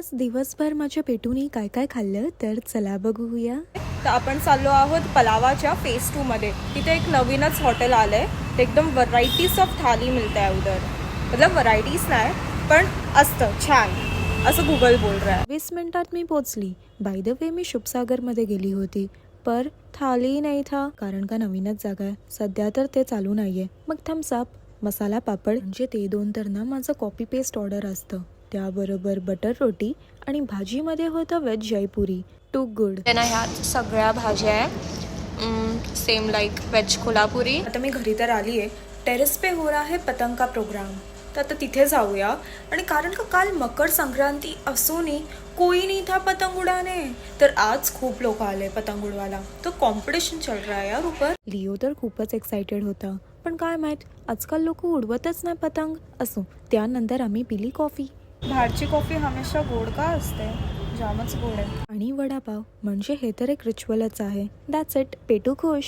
आज दिवसभर माझ्या पेटूनी काय काय खाल्लं तर चला बघूया. तर आपण चाललो आहोत पलावाच्या फेज 2 मध्ये. तिथे एक नवीनच हॉटेल आलंय. ते एकदम व्हरायटीज ऑफ थाली मिळते आहे उधर. मतलब व्हरायटीज नाही पण असतं छान असं गुगल बोल रहा है. 20 मिनिटात मी पोचली. बाय द वे मी शुभसागरमध्ये गेली होती, पर थाली नाही था कारण का नवीनच जागा आहे. सध्या तर ते चालू नाहीये. मग थम्सअप, मसाला पापड म्हणजे ते दोन तर ना माझं कॉपी पेस्ट ऑर्डर असतं. त्याबरोबर बटर रोटी आणि भाजीमध्ये होतं व्हेज जयपुरी. To good. त्यांना ह्यात सगळ्या भाज्या आहे सेम लाईक व्हेज कोल्हापुरी. आता मी घरी तर आली आहे. टेरेस पे हो रहा है पतंग का प्रोग्राम. तर आता तिथे जाऊया. आणि कारण का काल मकर संक्रांती असूनही कोई नहीं था पतंग उडाने, तर आज खूप लोक आले पतंग उडवायला. तो कॉम्पिटिशन चल रहा है यार ऊपर. लिओ तर खूपच एक्साइटेड होता, पण काय माहित आजकाल लोक उडवतच नाही पतंग. असो, त्यानंतर आम्ही पिली कॉफी. बाहेरची कॉफी हमेशा गोड का असते? जामच गोड आहे. आणि वडापाव म्हणजे हे तर एक रिच्युअलच आहे. That's it. पेटू खुश.